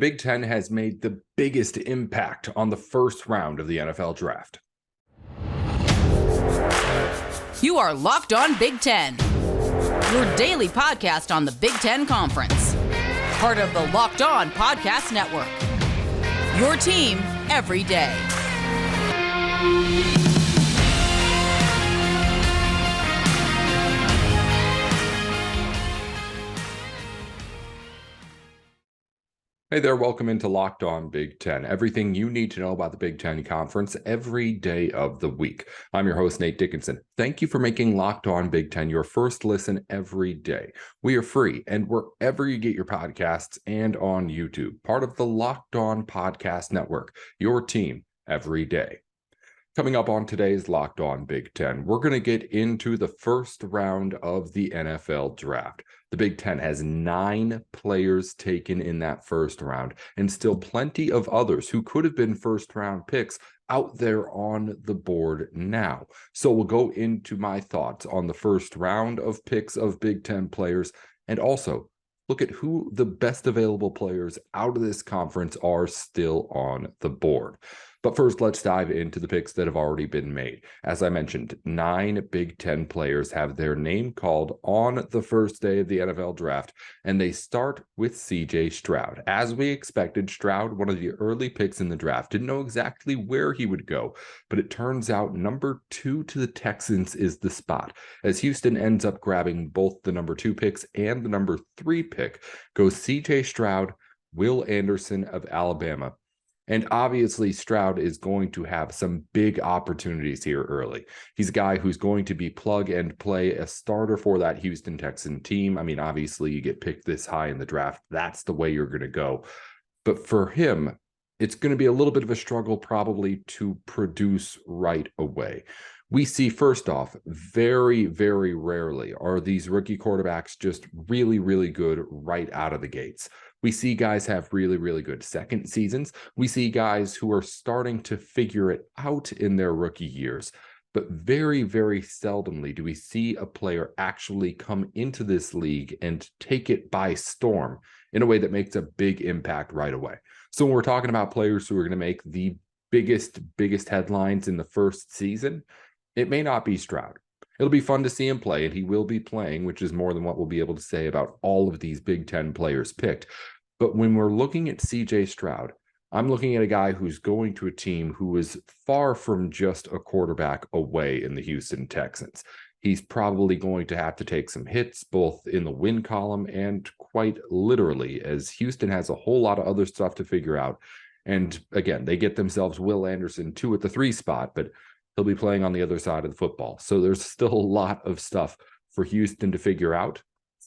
Big Ten has made the biggest impact on the first round of the NFL draft. You are Locked On Big Ten, your daily podcast on the Big Ten Conference. Part of the Locked On Podcast Network, your team every day. Hey there, welcome into Locked On Big Ten. Everything you need to know about the Big Ten Conference every day of the week. I'm your host, Nate Dickinson. Thank you for making Locked On Big Ten your first listen every day. We are free and wherever you get your podcasts and on YouTube. Part of the Locked On Podcast Network, your team every day. Coming up on today's Locked On Big Ten, we're going to get into the first round of the NFL draft. The Big Ten has 9 players taken in that first round, and still plenty of others who could have been first-round picks out there on the board now. So we'll go into my thoughts on the first round of picks of Big Ten players, and also look at who the best available players out of this conference are still on the board. But first, let's dive into the picks that have already been made. As I mentioned, 9 Big Ten players have their name called on the first day of the NFL draft, and they start with CJ Stroud. As we expected, Stroud, one of the early picks in the draft, didn't know exactly where he would go, but it turns out number 2 to the Texans is the spot, as Houston ends up grabbing both the number 2 picks and the number 3 pick. Goes CJ Stroud, Will Anderson of Alabama. And obviously, Stroud is going to have some big opportunities here early. He's a guy who's going to be plug and play a starter for that Houston Texan team. I mean, obviously, you get picked this high in the draft. That's the way you're going to go. But for him, it's going to be a little bit of a struggle probably to produce right away. We see, first off, very, very rarely are these rookie quarterbacks just really, really good right out of the gates. We see guys have really, really good second seasons. We see guys who are starting to figure it out in their rookie years. But very, very seldomly do we see a player actually come into this league and take it by storm in a way that makes a big impact right away. So when we're talking about players who are going to make the biggest headlines in the first season, it may not be Stroud. It'll be fun to see him play, and he will be playing, which is more than what we'll be able to say about all of these Big Ten players picked. But when we're looking at CJ Stroud, I'm looking at a guy who's going to a team who is far from just a quarterback away in the Houston Texans. He's probably going to have to take some hits, both in the win column and quite literally, as Houston has a whole lot of other stuff to figure out. And again, they get themselves Will Anderson, 2 at the 3 spot, but he'll be playing on the other side of the football. So there's still a lot of stuff for Houston to figure out.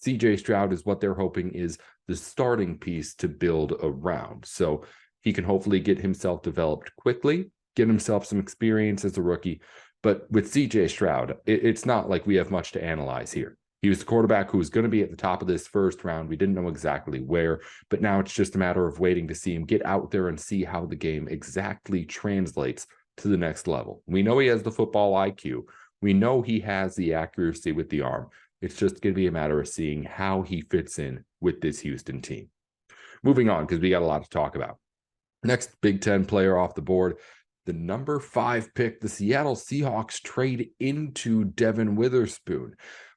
CJ Stroud is what they're hoping is the starting piece to build around. So he can hopefully get himself developed quickly, get himself some experience as a rookie. But with CJ Stroud, it's not like we have much to analyze here. He was the quarterback who was going to be at the top of this first round. We didn't know exactly where, but now it's just a matter of waiting to see him get out there and see how the game exactly translates to the next level. We know he has the football IQ. We know he has the accuracy with the arm. It's just going to be a matter of seeing how he fits in with this Houston team. Moving on, because we got a lot to talk about. Next Big Ten player off the board, the number 5 pick, the Seattle Seahawks trade into Devin Witherspoon.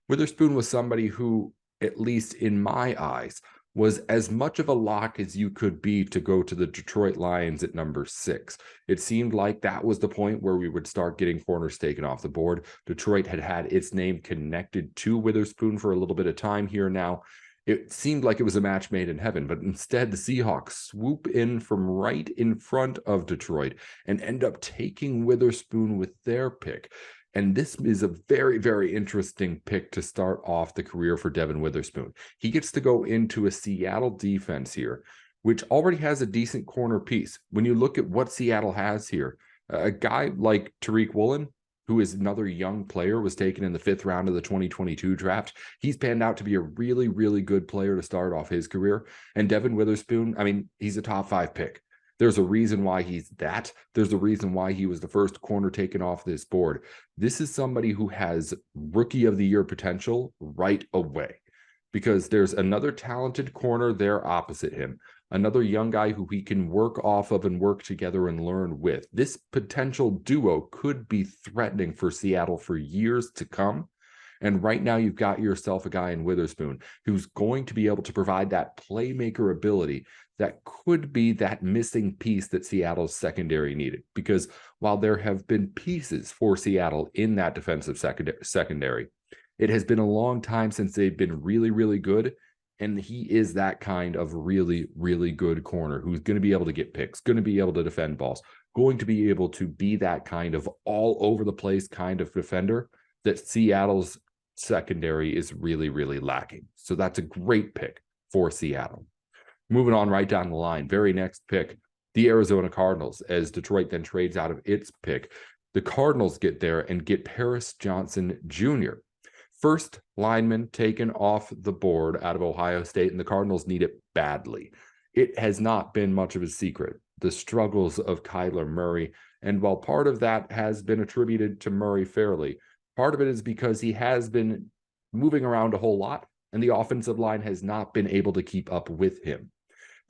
Witherspoon was somebody who, at least in my eyes, was as much of a lock as you could be to go to the Detroit Lions at number 6. It seemed like that was the point where we would start getting corners taken off the board. Detroit had had its name connected to Witherspoon for a little bit of time here now. It seemed like it was a match made in heaven, but instead the Seahawks swoop in from right in front of Detroit and end up taking Witherspoon with their pick. And this is a very, very interesting pick to start off the career for Devin Witherspoon. He gets to go into a Seattle defense here, which already has a decent corner piece. When you look at what Seattle has here, a guy like Tariq Woolen, who is another young player, was taken in the 5th round of the 2022 draft. He's panned out to be a really, really good player to start off his career. And Devin Witherspoon, I mean, he's a top 5 pick. There's a reason why he's that. There's a reason why he was the first corner taken off this board. This is somebody who has rookie of the year potential right away, because there's another talented corner there opposite him. another young guy who he can work off of and work together and learn with. This potential duo could be threatening for Seattle for years to come. And right now you've got yourself a guy in Witherspoon who's going to be able to provide that playmaker ability that could be that missing piece that Seattle's secondary needed. Because while there have been pieces for Seattle in that defensive secondary, it has been a long time since they've been really, really good. And he is that kind of really, really good corner who's going to be able to get picks, going to be able to defend balls, going to be able to be that kind of all over the place kind of defender that Seattle's secondary is really, really lacking. So that's a great pick for Seattle. Moving on right down the line, very next pick, the Arizona Cardinals, as Detroit then trades out of its pick. The Cardinals get there and get Paris Johnson Jr., first lineman taken off the board out of Ohio State, and the Cardinals need it badly. It has not been much of a secret, the struggles of Kyler Murray, and while part of that has been attributed to Murray fairly, part of it is because he has been moving around a whole lot, and the offensive line has not been able to keep up with him.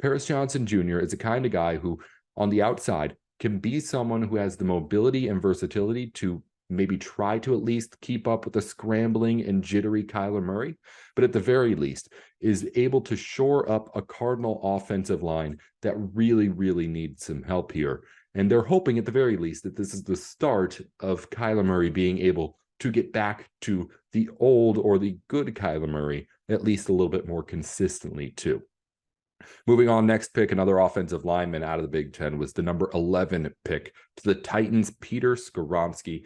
Paris Johnson Jr. is the kind of guy who, on the outside, can be someone who has the mobility and versatility to maybe try to at least keep up with the scrambling and jittery Kyler Murray, but at the very least is able to shore up a Cardinal offensive line that really, really needs some help here. And they're hoping at the very least that this is the start of Kyler Murray being able to get back to the old or the good Kyler Murray, at least a little bit more consistently too. Moving on, next pick, another offensive lineman out of the Big Ten was the number 11 pick to the Titans, Peter Skoronski.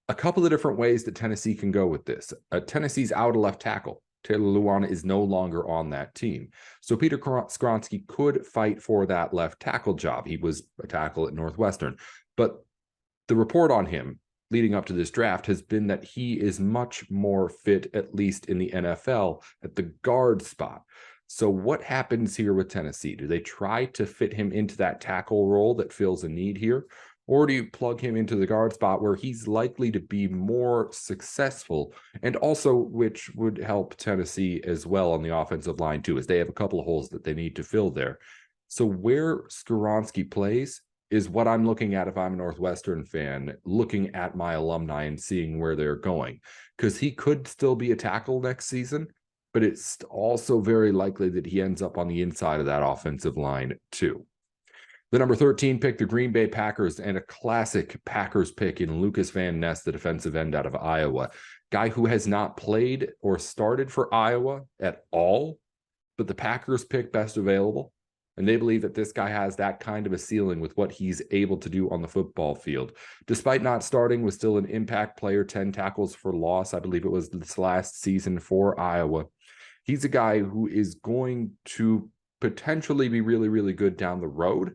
A couple of different ways that Tennessee can go with this. Tennessee's out a left tackle. Taylor Lewan is no longer on that team. So Peter Skoronski could fight for that left tackle job. He was a tackle at Northwestern. But the report on him leading up to this draft has been that he is much more fit, at least in the NFL, at the guard spot. So what happens here with Tennessee? Do they try to fit him into that tackle role that fills a need here? Or do you plug him into the guard spot where he's likely to be more successful, and also which would help Tennessee as well on the offensive line too, as they have a couple of holes that they need to fill there. So where Skoronski plays is what I'm looking at if I'm a Northwestern fan, looking at my alumni and seeing where they're going, because he could still be a tackle next season, but it's also very likely that he ends up on the inside of that offensive line too. The number 13 pick, the Green Bay Packers, and a classic Packers pick in Lucas Van Ness, the defensive end out of Iowa. Guy who has not played or started for Iowa at all, but the Packers pick best available. And they believe that this guy has that kind of a ceiling with what he's able to do on the football field. Despite not starting, was still an impact player, 10 tackles for loss. I believe it was this last season for Iowa. He's a guy who is going to potentially be really, really good down the road.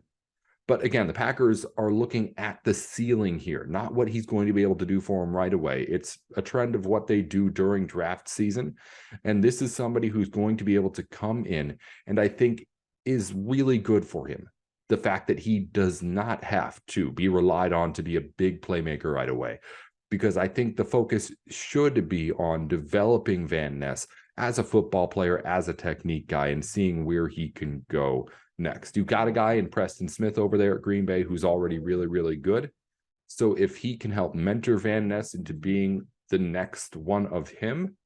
But again, the Packers are looking at the ceiling here, not what he's going to be able to do for them right away. It's a trend of what they do during draft season. And this is somebody who's going to be able to come in and I think is really good for him. The fact that he does not have to be relied on to be a big playmaker right away, because I think the focus should be on developing Van Ness as a football player, as a technique guy, and seeing where he can go next. You've got a guy in Preston Smith over there at Green Bay who's already really, really good. So if he can help mentor Van Ness into being the next one of him,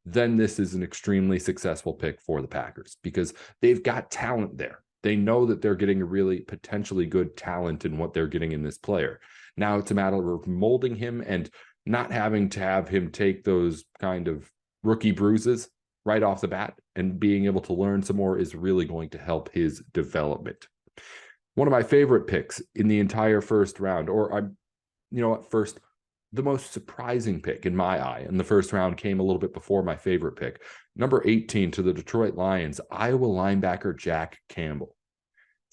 then this is an extremely successful pick for the Packers because they've got talent there. They know that they're getting a really potentially good talent in what they're getting in this player. Now it's a matter of molding him and not having to have him take those kind of rookie bruises right off the bat, and being able to learn some more is really going to help his development. One of my favorite picks in the entire first round, first, the most surprising pick in my eye, and the first round came a little bit before my favorite pick, number 18 to the Detroit Lions, Iowa linebacker Jack Campbell.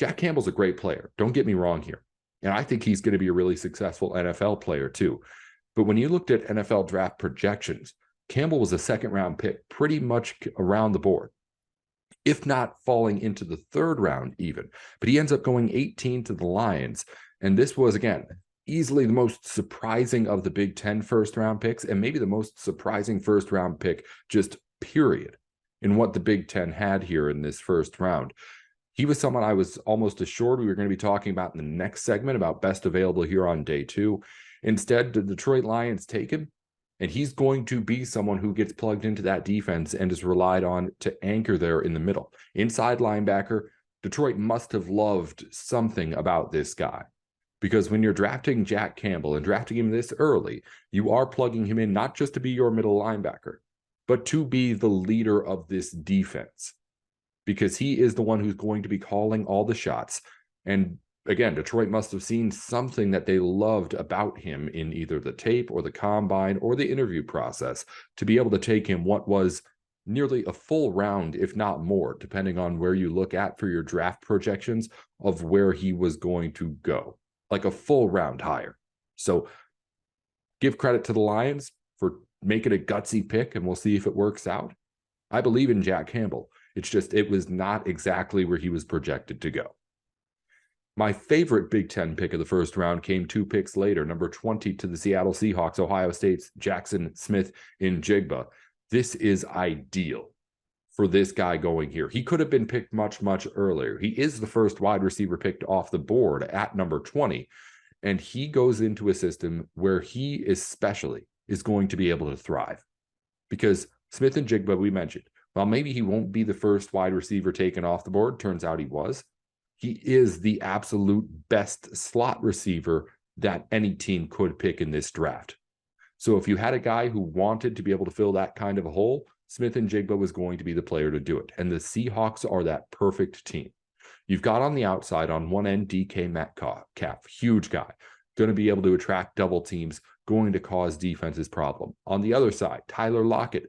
Jack Campbell's a great player. Don't get me wrong here. And I think he's going to be a really successful NFL player too. But when you looked at NFL draft projections, Campbell was a second-round pick pretty much around the board, if not falling into the third round even. But he ends up going 18 to the Lions. And this was, again, easily the most surprising of the Big Ten first-round picks, and maybe the most surprising first-round pick, just period, in what the Big Ten had here in this first round. He was someone I was almost assured we were going to be talking about in the next segment about best available here on day 2. Instead, the Detroit Lions take him, and he's going to be someone who gets plugged into that defense and is relied on to anchor there in the middle. Inside linebacker, Detroit must have loved something about this guy, because when you're drafting Jack Campbell and drafting him this early, you are plugging him in not just to be your middle linebacker, but to be the leader of this defense, because he is the one who's going to be calling all the shots. And again, Detroit must have seen something that they loved about him in either the tape or the combine or the interview process to be able to take him what was nearly a full round, if not more, depending on where you look at for your draft projections of where he was going to go, like a full round higher. So give credit to the Lions for making a gutsy pick, and we'll see if it works out. I believe in Jack Campbell. It's just, it was not exactly where he was projected to go. My favorite Big Ten pick of the first round came 2 picks later, number 20 to the Seattle Seahawks, Ohio State's Jackson Smith in Jigba. This is ideal for this guy going here. He could have been picked much, much earlier. He is the first wide receiver picked off the board at number 20, and he goes into a system where he especially is going to be able to thrive. Because Smith and Jigba, we mentioned, while maybe he won't be the first wide receiver taken off the board, turns out he was. He is the absolute best slot receiver that any team could pick in this draft. So if you had a guy who wanted to be able to fill that kind of a hole, Smith and Jigba was going to be the player to do it. And the Seahawks are that perfect team. You've got on the outside, on one end, DK Metcalf, huge guy, going to be able to attract double teams, going to cause defenses problem. On the other side, Tyler Lockett,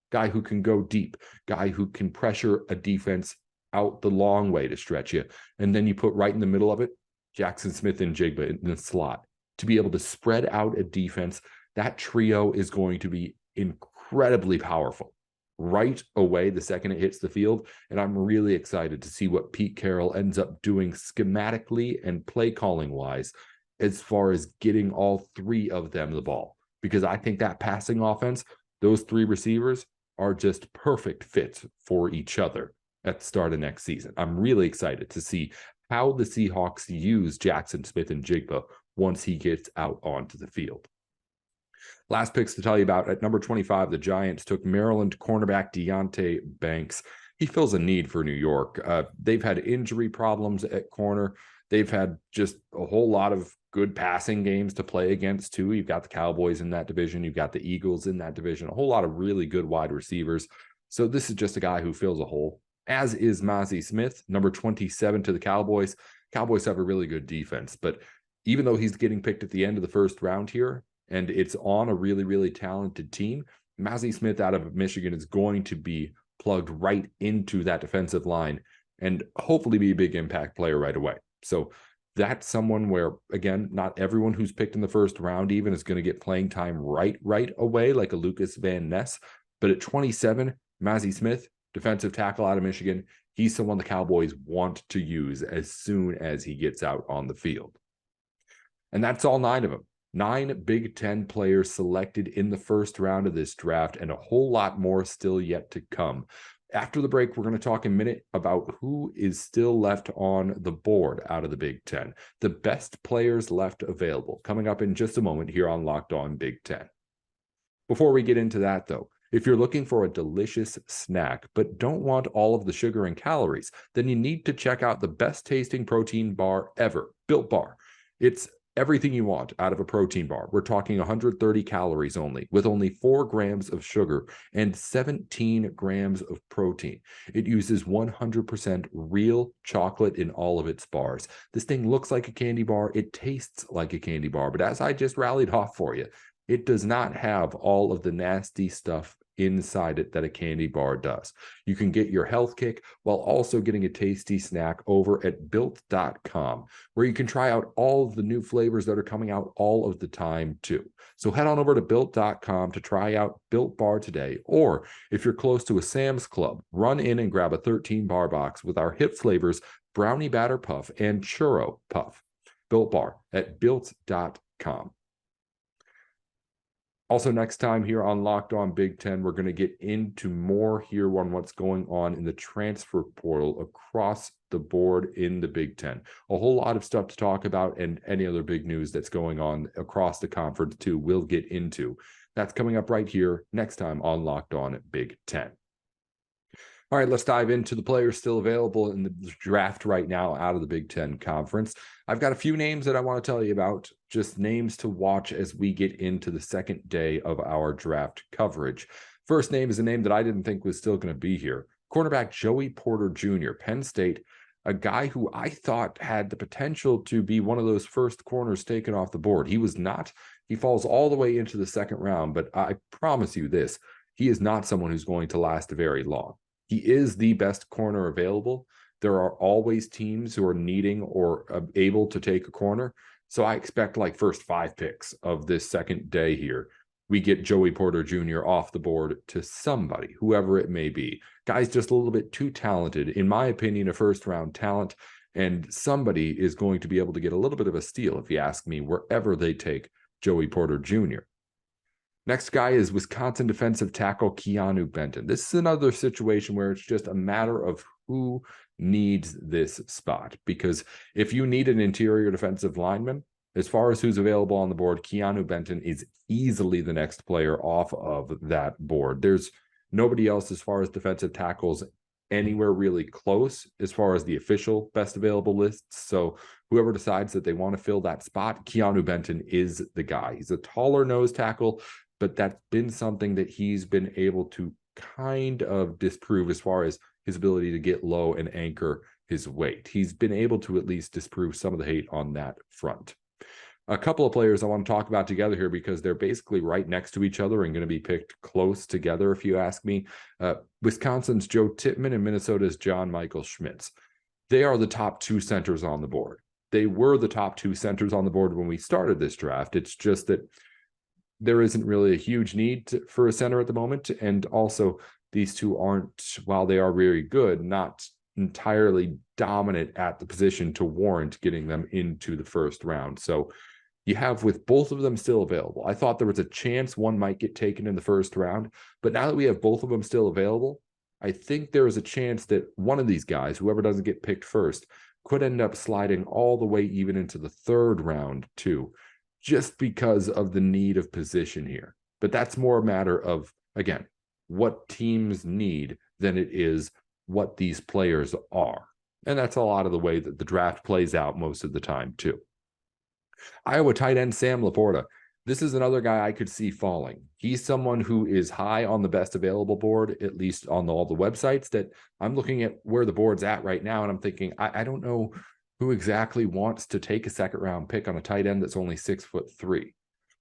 guy who can go deep, guy who can pressure a defense out the long way to stretch you. And then you put right in the middle of it, Jackson Smith and Jigba in the slot to be able to spread out a defense. That trio is going to be incredibly powerful right away the second it hits the field. And I'm really excited to see what Pete Carroll ends up doing schematically and play calling wise as far as getting all 3 of them the ball. Because I think that passing offense, those 3 receivers are just perfect fits for each other at the start of next season. I'm really excited to see how the Seahawks use Jackson Smith and Jigba once he gets out onto the field. Last picks to tell you about. At number 25, the Giants took Maryland cornerback Deonte Banks. He fills a need for New York. They've had injury problems at corner. They've had just a whole lot of good passing games to play against, too. You've got the Cowboys in that division. You've got the Eagles in that division. A whole lot of really good wide receivers. So this is just a guy who fills a hole, as is Mazi Smith, number 27 to the Cowboys. Cowboys have a really good defense, but even though he's getting picked at the end of the first round here, and it's on a really, really talented team, Mazi Smith out of Michigan is going to be plugged right into that defensive line and hopefully be a big impact player right away. So that's someone where, again, not everyone who's picked in the first round even is going to get playing time right away, like a Lucas Van Ness. But at 27, Mazi Smith, defensive tackle out of Michigan, he's someone the Cowboys want to use as soon as he gets out on the field. And that's all 9 of them. 9 Big Ten players selected in the first round of this draft, and a whole lot more still yet to come. After the break, we're going to talk in a minute about who is still left on the board out of the Big Ten. The best players left available, coming up in just a moment here on Locked On Big Ten. Before we get into that, though, if you're looking for a delicious snack but don't want all of the sugar and calories, then you need to check out the best tasting protein bar ever, Built Bar. It's everything you want out of a protein bar. We're talking 130 calories only, with only 4 grams of sugar and 17 grams of protein. It uses 100% real chocolate in all of its bars. This thing looks like a candy bar. It tastes like a candy bar, but as I just rallied off for you, it does not have all of the nasty stuff inside it that a candy bar does. You can get your health kick while also getting a tasty snack over at built.com, where you can try out all of the new flavors that are coming out all of the time too. So head on over to built.com to try out Built Bar today, or if you're close to a Sam's Club, run in and grab a 13-bar box with our hit flavors, Brownie Batter Puff and Churro Puff. Built Bar at built.com. Also, next time here on Locked On Big Ten, we're going to get into more here on what's going on in the transfer portal across the board in the Big Ten. A whole lot of stuff to talk about, and any other big news that's going on across the conference too, we'll get into. That's coming up right here next time on Locked On Big Ten. All right, let's dive into the players still available in the draft right now out of the Big Ten Conference. I've got a few names that I want to tell you about, just names to watch as we get into the second day of our draft coverage. First name is a name that I didn't think was still going to be here. Cornerback Joey Porter Jr., Penn State, a guy who I thought had the potential to be one of those first corners taken off the board. He was not. He falls all the way into the second round, but I promise you this, he is not someone who's going to last very long. He is the best corner available. There are always teams who are needing or able to take a corner. So I expect like first 5 picks of this second day here, we get Joey Porter Jr. off the board to somebody, whoever it may be. Guy's just a little bit too talented, in my opinion, a first round talent. And somebody is going to be able to get a little bit of a steal, if you ask me, wherever they take Joey Porter Jr. Next guy is Wisconsin defensive tackle Keanu Benton. This is another situation where it's just a matter of who needs this spot. Because if you need an interior defensive lineman, as far as who's available on the board, Keanu Benton is easily the next player off of that board. There's nobody else as far as defensive tackles anywhere really close as far as the official best available lists. So whoever decides that they want to fill that spot, Keanu Benton is the guy. He's a taller nose tackle, but that's been something that he's been able to kind of disprove as far as his ability to get low and anchor his weight. He's been able to at least disprove some of the hate on that front. A couple of players I want to talk about together here because they're basically right next to each other and going to be picked close together, if you ask me. Wisconsin's Joe Tippmann and Minnesota's John Michael Schmitz. They are the top 2 centers on the board. They were the top 2 centers on the board when we started this draft. It's just that there isn't really a huge need for a center at the moment. And also, these two aren't, while they are very good, not entirely dominant at the position to warrant getting them into the first round. So you have with both of them still available. I thought there was a chance one might get taken in the first round, but now that we have both of them still available, I think there is a chance that one of these guys, whoever doesn't get picked first, could end up sliding all the way even into the third round too, just because of the need of position here. But that's more a matter of, again, what teams need than it is what these players are. And that's a lot of the way that the draft plays out most of the time too. Iowa tight end Sam Laporta. This is another guy I could see falling. He's someone who is high on the best available board, at least on all the websites that I'm looking at where the board's at right now. And I'm thinking, I don't know who exactly wants to take a second round pick on a tight end that's only 6'3".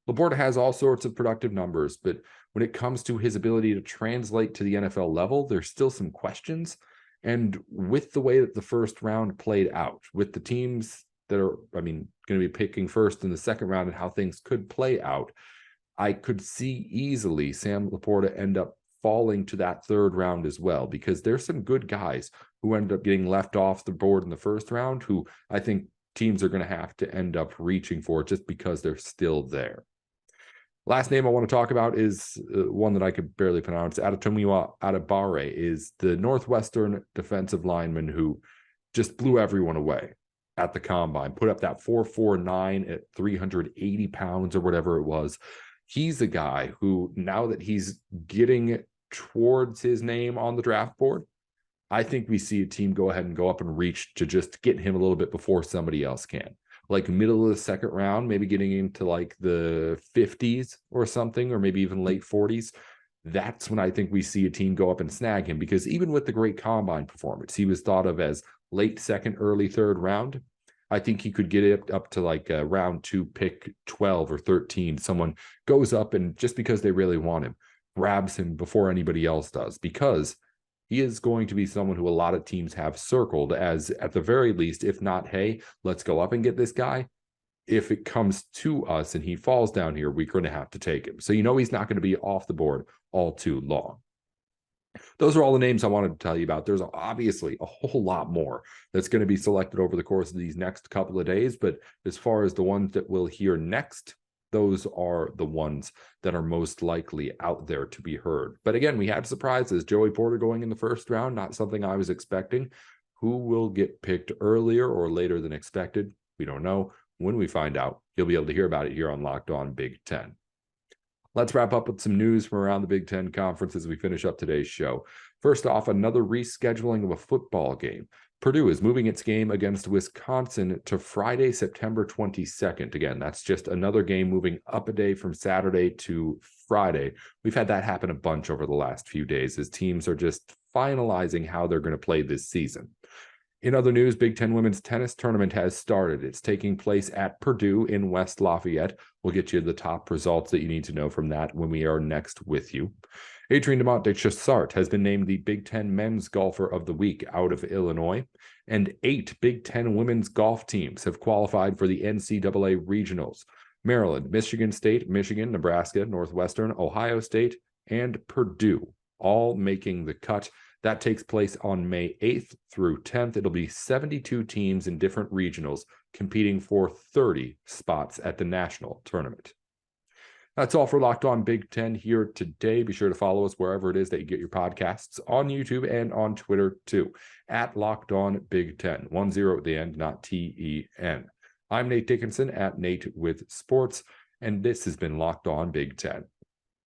Laporta has all sorts of productive numbers, but when it comes to his ability to translate to the NFL level, there's still some questions. And with the way that the first round played out, with the teams that are, going to be picking first in the second round and how things could play out, I could see easily Sam Laporta end up falling to that third round as well, because there's some good guys who ended up getting left off the board in the first round who I think teams are going to have to end up reaching for just because they're still there. Last name I want to talk about is one that I could barely pronounce. Adetomiwa Adebare is the Northwestern defensive lineman who just blew everyone away at the combine, put up that 4.49 at 380 pounds or whatever it was. He's a guy who, now that he's getting towards his name on the draft board, I think we see a team go ahead and go up and reach to just get him a little bit before somebody else can. Like middle of the second round, maybe getting into like the 50s or something, or maybe even late 40s. That's when I think we see a team go up and snag him, because even with the great combine performance, he was thought of as late second, early third round. I think he could get it up to like a round 2 pick 12 or 13. Someone goes up and just because they really want him, grabs him before anybody else does, because he is going to be someone who a lot of teams have circled as, at the very least, if not, hey, let's go up and get this guy. If it comes to us and he falls down here, we're going to have to take him. So he's not going to be off the board all too long. Those are all the names I wanted to tell you about. There's obviously a whole lot more that's going to be selected over the course of these next couple of days. But as far as the ones that we'll hear next, those are the ones that are most likely out there to be heard. But again, we had surprises. Joey Porter going in the first round, not something I was expecting. Who will get picked earlier or later than expected? We don't know. When we find out, you'll be able to hear about it here on Locked On Big Ten. Let's wrap up with some news from around the Big Ten Conference as we finish up today's show. First off, another rescheduling of a football game. Purdue is moving its game against Wisconsin to Friday, September 22nd. Again, that's just another game moving up a day from Saturday to Friday. We've had that happen a bunch over the last few days as teams are just finalizing how they're going to play this season. In other news, Big Ten women's tennis tournament has started. It's taking place at Purdue in West Lafayette. We'll get you the top results that you need to know from that when we are next with you. Adrian DeMont has been named the Big Ten Men's Golfer of the Week out of Illinois, and 8 Big Ten women's golf teams have qualified for the NCAA Regionals. Maryland, Michigan State, Michigan, Nebraska, Northwestern, Ohio State, and Purdue all making the cut. That takes place on May 8th through 10th. It'll be 72 teams in different regionals competing for 30 spots at the national tournament. That's all for Locked On Big Ten here today. Be sure to follow us wherever it is that you get your podcasts, on YouTube and on Twitter too, at Locked On Big Ten, 10 at the end, not TEN. I'm Nate Dickinson at Nate with Sports, and this has been Locked On Big Ten.